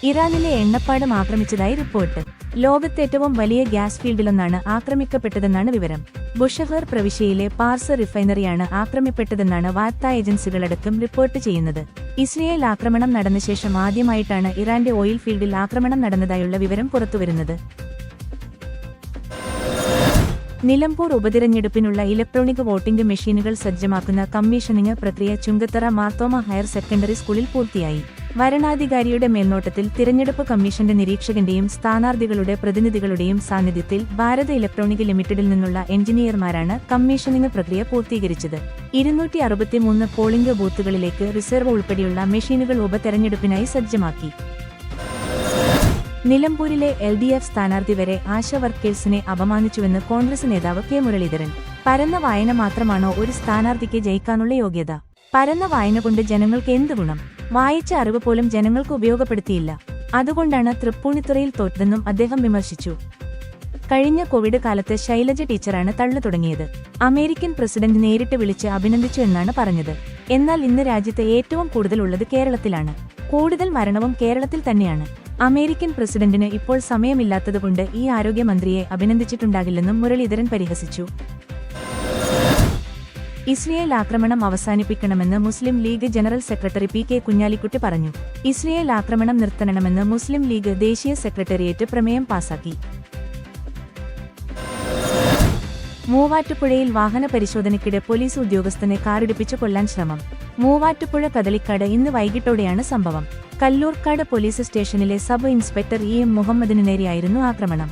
ഇറാനിലെ എണ്ണപ്പാടം ആക്രമിച്ചതായി റിപ്പോർട്ട്. ലോകത്തെ ഏറ്റവും വലിയ ഗ്യാസ് ഫീൽഡിലൊന്നാണ് ആക്രമിക്കപ്പെട്ടതെന്നാണ് വിവരം. ബുഷഹർ പ്രവിശ്യയിലെ പാർസ് റിഫൈനറിയാണ് ആക്രമിക്കപ്പെട്ടതെന്നാണ് വാർത്താ ഏജൻസികളടക്കം റിപ്പോർട്ട് ചെയ്യുന്നത്. ഇസ്രയേൽ ആക്രമണം നടന്ന ശേഷം ആദ്യമായിട്ടാണ് ഇറാന്റെ ഓയിൽ ഫീൽഡിൽ ആക്രമണം നടന്നതായുള്ള വിവരം പുറത്തുവരുന്നത്. നിലമ്പൂർ ഉപതിരഞ്ഞെടുപ്പിനുള്ള ഇലക്ട്രോണിക് വോട്ടിംഗ് മെഷീനുകൾ സജ്ജമാക്കുന്ന കമ്മീഷനിംഗ് പ്രക്രിയ ചുങ്കത്തറ മാർത്തോമ ഹയർ സെക്കൻഡറി സ്കൂളിൽ പൂർത്തിയായി. വരണാധികാരിയുടെ മേൽനോട്ടത്തിൽ തിരഞ്ഞെടുപ്പ് കമ്മീഷന്റെ നിരീക്ഷകന്റെയും സ്ഥാനാർത്ഥികളുടെ പ്രതിനിധികളുടെയും സാന്നിധ്യത്തിൽ ഭാരത് ഇലക്ട്രോണിക് ലിമിറ്റഡിൽ നിന്നുള്ള എഞ്ചിനീയർമാരാണ് കമ്മീഷനിംഗ് പ്രക്രിയ പൂർത്തീകരിച്ചത്. 263 പോളിംഗ് ബൂത്തുകളിലേക്ക് റിസർവ് ഉൾപ്പെടെയുള്ള മെഷീനുകൾ ഉപതെരഞ്ഞെടുപ്പിനായി സജ്ജമാക്കി. നിലമ്പൂരിലെ LDF സ്ഥാനാർത്ഥി വരെ ആശാ വർക്കേഴ്സിനെ അപമാനിച്ചുവെന്ന് കോൺഗ്രസ് നേതാവ് കെ മുരളീധരൻ. പരന്ന വായന മാത്രമാണോ ഒരു സ്ഥാനാർത്ഥിക്ക് ജയിക്കാനുള്ള യോഗ്യത? പരന്ന വായന കൊണ്ട് ജനങ്ങൾക്ക് എന്ത് ഗുണം? വായിച്ച അറിവ് പോലും ജനങ്ങൾക്ക് ഉപയോഗപ്പെടുത്തിയില്ല. അതുകൊണ്ടാണ് തൃപ്പൂണിത്തുറയിൽ തോറ്റതെന്നും അദ്ദേഹം വിമർശിച്ചു. കഴിഞ്ഞ കോവിഡ് കാലത്ത് ശൈലജ ടീച്ചറാണ് തള്ളു തുടങ്ങിയത്. അമേരിക്കൻ പ്രസിഡന്റ് നേരിട്ട് വിളിച്ച് അഭിനന്ദിച്ചു എന്നാണ് പറഞ്ഞത്. എന്നാൽ ഇന്ന് രാജ്യത്ത് ഏറ്റവും കൂടുതൽ ഉള്ളത് കേരളത്തിലാണ്. കൂടുതൽ മരണവും കേരളത്തിൽ തന്നെയാണ്. അമേരിക്കൻ പ്രസിഡന്റിന് ഇപ്പോൾ സമയമില്ലാത്തതുകൊണ്ട് ഈ ആരോഗ്യമന്ത്രിയെ അഭിനന്ദിച്ചിട്ടുണ്ടാകില്ലെന്നും മുരളീധരൻ പരിഹസിച്ചു. ഇസ്രയേൽ ആക്രമണം അവസാനിപ്പിക്കണമെന്ന് Muslim League general secretary PK Kunhalikutty പറഞ്ഞു. ഇസ്രയേൽ ആക്രമണം നിർത്തണമെന്ന് മുസ്ലിം ലീഗ് ദേശീയ സെക്രട്ടേറിയറ്റ് പ്രമേയം പാസാക്കി. മൂവാറ്റുപുഴയിൽ വാഹന പരിശോധനയ്ക്കിടെ പോലീസ് ഉദ്യോഗസ്ഥനെ കാറിടിപ്പിച്ചു കൊല്ലാൻ ശ്രമം. മൂവാറ്റുപുഴ കദളിക്കാട് ഇന്ന് വൈകിട്ടോടെയാണ് സംഭവം. കല്ലൂർക്കാട് പോലീസ് സ്റ്റേഷനിലെ സബ് ഇൻസ്പെക്ടർ EM മുഹമ്മദിന് നേരെയായിരുന്നു ആക്രമണം.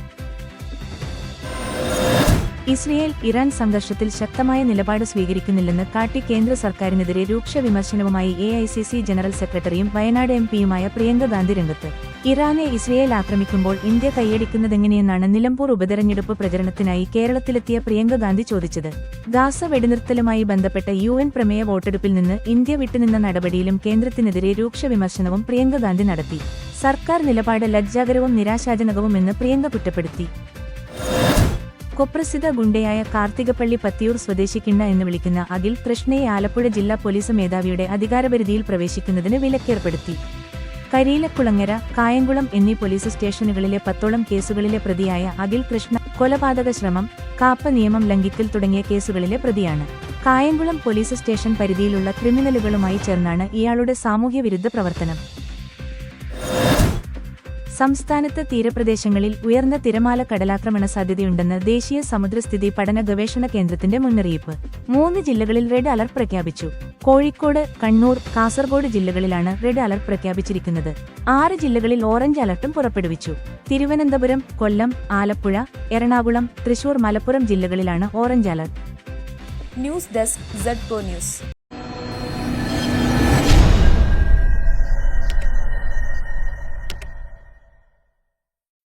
ഇസ്രയേൽ ഇറാൻ സംഘർഷത്തിൽ ശക്തമായ നിലപാട് സ്വീകരിക്കുന്നില്ലെന്ന് കാട്ടി കേന്ദ്ര സർക്കാരിനെതിരെ രൂക്ഷ വിമർശനവുമായി AICC ജനറൽ സെക്രട്ടറിയും വയനാട് MP-യുമായ പ്രിയങ്ക ഗാന്ധി രംഗത്ത്. ഇറാനെ ഇസ്രയേൽ ആക്രമിക്കുമ്പോൾ ഇന്ത്യ കൈയടിക്കുന്നതെങ്ങനെയെന്നാണ് നിലമ്പൂർ ഉപതെരഞ്ഞെടുപ്പ് പ്രചരണത്തിനായി കേരളത്തിലെത്തിയ പ്രിയങ്ക ഗാന്ധി ചോദിച്ചത്. ഗാസ വെടിനിർത്തലുമായി ബന്ധപ്പെട്ട UN പ്രമേയ വോട്ടെടുപ്പിൽ നിന്ന് ഇന്ത്യ വിട്ടുനിന്ന നടപടിയിലും കേന്ദ്രത്തിനെതിരെ രൂക്ഷ വിമർശനവും പ്രിയങ്ക ഗാന്ധി നടത്തി. സർക്കാർ നിലപാട് ലജ്ജാകരവും നിരാശാജനകവുമെന്ന് പ്രിയങ്ക കുറ്റപ്പെടുത്തി. കുപ്രസിദ്ധ ഗുണ്ടയായ കാർത്തികപ്പള്ളി പത്തിയൂർ സ്വദേശിക്കിണ്ണ എന്ന് വിളിക്കുന്ന അഖിൽ കൃഷ്ണയെ ആലപ്പുഴ ജില്ലാ പോലീസ് മേധാവിയുടെ അധികാരപരിധിയിൽ പ്രവേശിക്കുന്നതിന് വിലക്കേർപ്പെടുത്തി. കരിയിലക്കുളങ്ങര, കായംകുളം എന്നീ പോലീസ് സ്റ്റേഷനുകളിലെ 10ഓളം കേസുകളിലെ പ്രതിയായ അഖിൽ കൃഷ്ണ കൊലപാതക ശ്രമം, കാപ്പ നിയമം ലംഘിക്കൽ തുടങ്ങിയ കേസുകളിലെ പ്രതിയാണ്. കായംകുളം പോലീസ് സ്റ്റേഷൻ പരിധിയിലുള്ള ക്രിമിനലുകളുമായി ചേർന്നാണ് ഇയാളുടെ സാമൂഹ്യവിരുദ്ധ പ്രവർത്തനം. സംസ്ഥാനത്ത് തീരപ്രദേശങ്ങളിൽ ഉയർന്ന തിരമാല കടലാക്രമണ സാധ്യതയുണ്ടെന്ന് ദേശീയ സമുദ്രസ്ഥിതി പഠന ഗവേഷണ കേന്ദ്രത്തിന്റെ മുന്നറിയിപ്പ്. 3 ജില്ലകളിൽ റെഡ് അലർട്ട് പ്രഖ്യാപിച്ചു. കോഴിക്കോട്, കണ്ണൂർ, കാസർഗോഡ് ജില്ലകളിലാണ് റെഡ് അലർട്ട് പ്രഖ്യാപിച്ചിരിക്കുന്നത്. 6 ജില്ലകളിൽ ഓറഞ്ച് അലർട്ടും പുറപ്പെടുവിച്ചു. തിരുവനന്തപുരം, കൊല്ലം, ആലപ്പുഴ, എറണാകുളം, തൃശൂർ, മലപ്പുറം ജില്ലകളിലാണ് orange alert. News desk ZPO news.